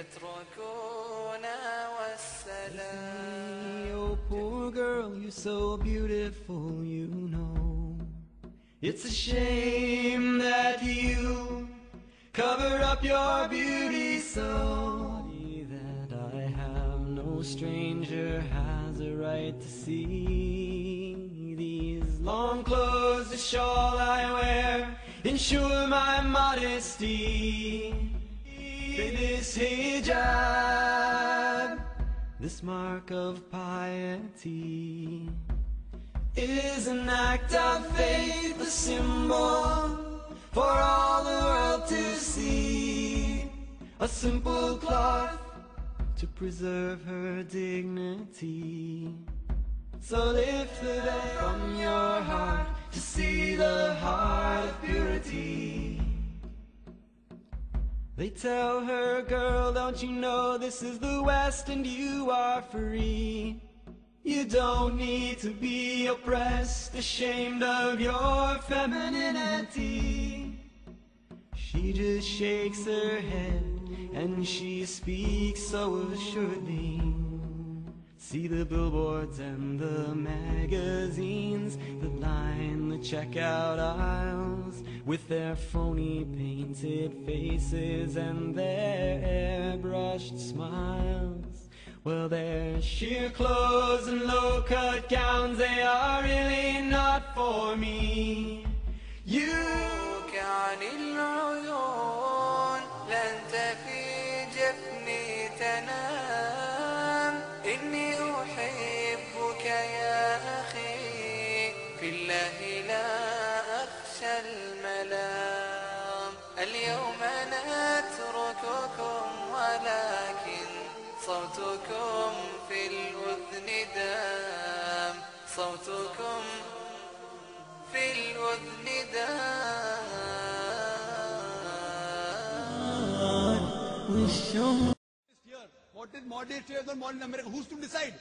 تتركونا والسلام. Oh poor girl, you're so beautiful, you know. It's a shame that you cover up your beauty so that I have no stranger has a right to see. These long clothes, the shawl I wear ensure my modesty. This hijab, this mark of piety, is an act of faith, a symbol for all the world to see. A simple cloth to preserve her dignity. So lift the veil from your heart to see the heart of purity. They tell her, girl, don't you know this is the West and you are free? You don't need to be oppressed, ashamed of your femininity. She just shakes her head and she speaks so assuredly. See the billboards and the magazines that line the checkout aisles with their phony painted faces and their airbrushed smiles. Well, their sheer clothes and low-cut gowns, they are really not for me. You عن العيون لن تفي جفني تنام. إني أحبك يا أخي في الله لا أخشى الملام. اليوم نترككم ولكن صوتكم في الأذن دام. صوتكم في الأذن دام. What is moderate here or modern America? Who's to decide?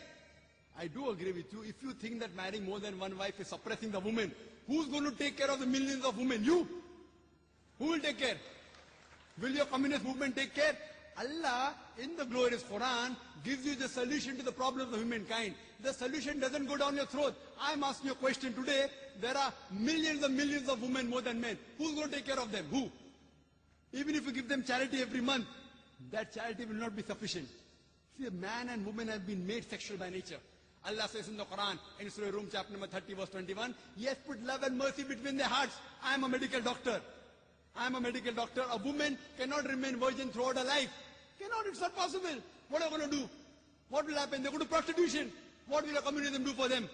I do agree with you. If you think that marrying more than one wife is suppressing the woman, who's going to take care of the millions of women? You? Who will take care? Will your communist movement take care? Allah, in the glorious Quran, gives you the solution to the problems of humankind. The solution doesn't go down your throat. I'm asking you a question today. There are millions and millions of women more than men. Who's going to take care of them? Who? Even if you give them charity every month, that charity will not be sufficient. See, man and woman have been made sexual by nature. Allah says in the Quran, in Surah Rum, chapter number 30, verse 21, He has put love and mercy between their hearts. I am a medical doctor. I am a medical doctor. A woman cannot remain virgin throughout her life. Cannot, it's not possible. What are you going to do? What will happen? They go to prostitution. What will a communism do for them?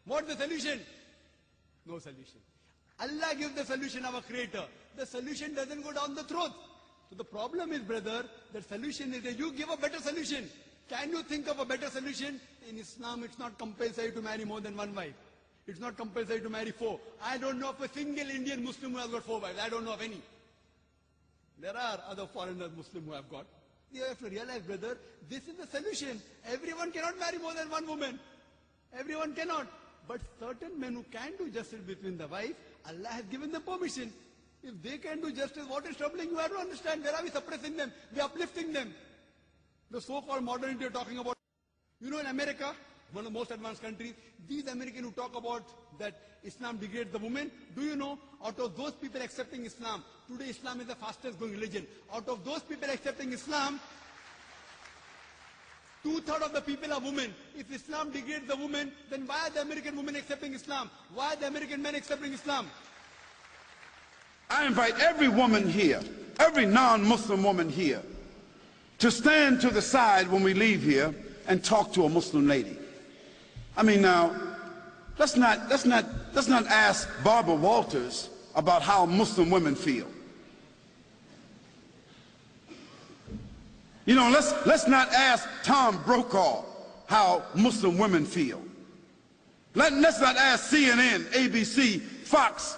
What's the solution? No solution. Allah gives the solution, our creator. The solution doesn't go down the throat. So the problem is, brother, the solution is that you give a better solution. Can you think of a better solution? In Islam, it's not compulsory to marry more than one wife. It's not compulsory to marry four. I don't know of a single Indian Muslim who has got 4 wives. I don't know of any. There are other foreigners Muslim who have got. You have to realize, brother, this is the solution. Everyone cannot marry more than one woman. Everyone cannot. But certain men who can do justice between the wife, Allah has given them permission. If they can do justice, what is troubling you? I don't understand. Where are we suppressing them? We are uplifting them. The so-called modernity you're talking about. You know, in America, one of the most advanced countries, these Americans who talk about that Islam degrades the woman, do you know, out of those people accepting Islam, today Islam is the fastest growing religion. Out of those people accepting Islam, 2/3 of the people are women. If Islam degrades the woman, then why are the American women accepting Islam? Why are the American men accepting Islam? I invite every woman here, every non-Muslim woman here, to stand to the side when we leave here and talk to a Muslim lady. I mean, now, let's not ask Barbara Walters about how Muslim women feel. You know, let's not ask Tom Brokaw how Muslim women feel. Let's not ask CNN, ABC, Fox.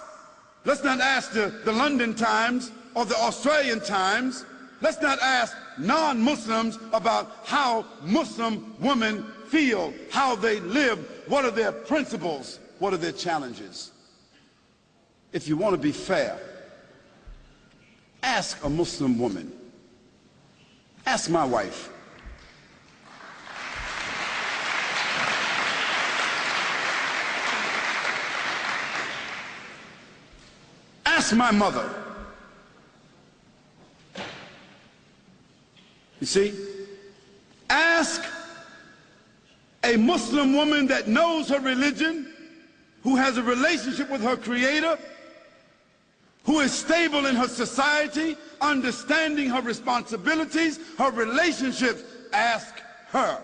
Let's not ask the London Times or the Australian Times. Let's not ask non-Muslims about how Muslim women feel, how they live, what are their principles, what are their challenges. If you want to be fair, ask a Muslim woman, Ask my wife. Ask my mother. You see? Ask a Muslim woman that knows her religion, who has a relationship with her Creator, who is stable in her society, understanding her responsibilities, her relationships. Ask her.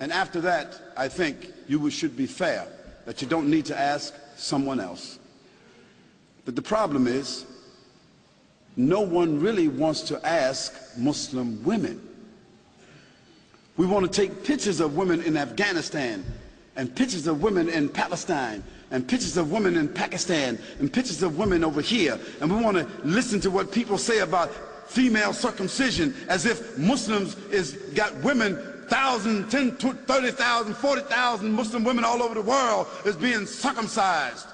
And after that, I think you should be fair, that you don't need to ask someone else. But the problem is, no one really wants to ask Muslim women. We want to take pictures of women in Afghanistan, and pictures of women in Palestine, and pictures of women in Pakistan, and pictures of women over here, and we want to listen to what people say about female circumcision, as if Muslims got women, 1,000, 10, 30,000, 40,000 Muslim women all over the world is being circumcised.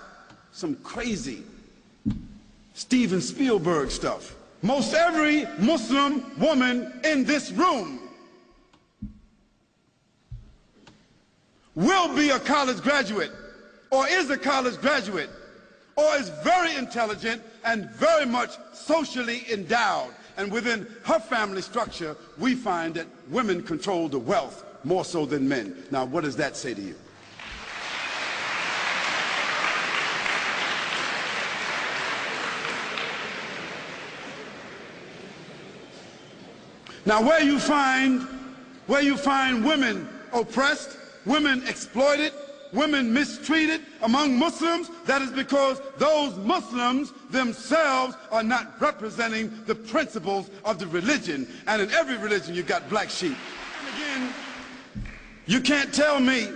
Some crazy Steven Spielberg stuff. Most every Muslim woman in this room will be a college graduate, or is a college graduate, or is very intelligent and very much socially endowed. And within her family structure, we find that women control the wealth more so than men. Now, what does that say to you? Now, where you find women oppressed, women exploited, women mistreated among Muslims, that is because those Muslims themselves are not representing the principles of the religion. And in every religion you've got black sheep. And again, you can't tell me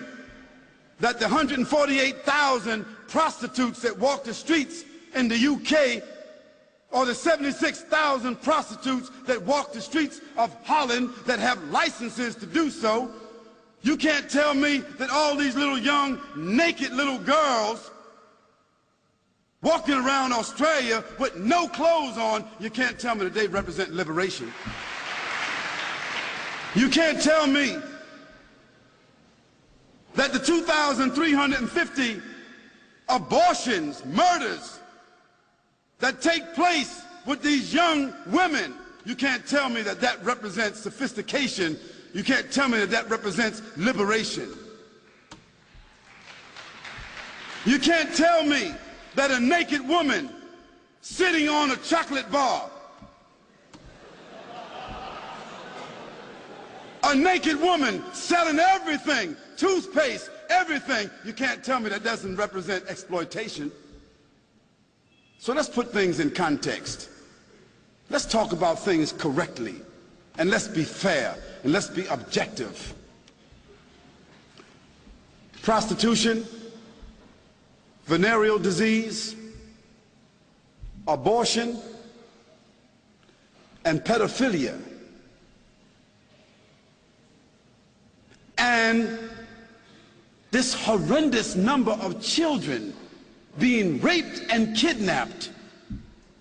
that the 148,000 prostitutes that walk the streets in the UK, or the 76,000 prostitutes that walk the streets of Holland that have licenses to do so, you can't tell me that all these little young naked little girls walking around Australia with no clothes on, you can't tell me that they represent liberation. You can't tell me that the 2,350 abortions, murders that take place with these young women, you can't tell me that that represents sophistication. You can't tell me that that represents liberation. You can't tell me that a naked woman sitting on a chocolate bar, a naked woman selling everything, toothpaste, everything, you can't tell me that doesn't represent exploitation. So let's put things in context. Let's talk about things correctly, and let's be fair, and let's be objective. Prostitution, venereal disease, abortion, and pedophilia, and this horrendous number of children being raped and kidnapped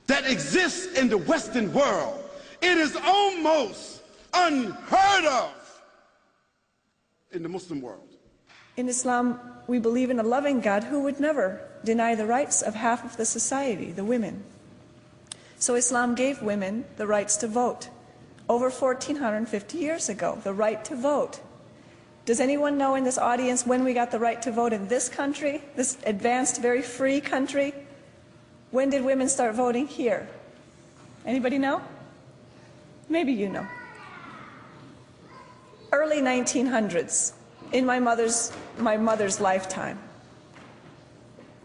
that exists in the Western world. It is almost unheard of in the Muslim world. In Islam, we believe in a loving God who would never deny the rights of half of the society, the women. So Islam gave women the rights to vote over 1,450 years ago, the right to vote. Does anyone know in this audience when we got the right to vote in this country, this advanced, very free country? When did women start voting here? Anybody know? Maybe you know. Early 1900s, in my mother's lifetime.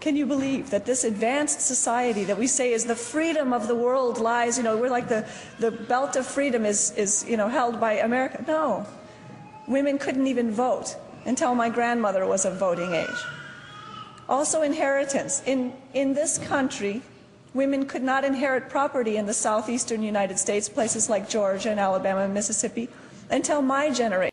Can you believe that this advanced society that we say is the freedom of the world lies, we're like the belt of freedom is held by America? No. Women couldn't even vote until my grandmother was of voting age. Also inheritance. In this country, women could not inherit property in the southeastern United States, places like Georgia and Alabama and Mississippi, until my generation.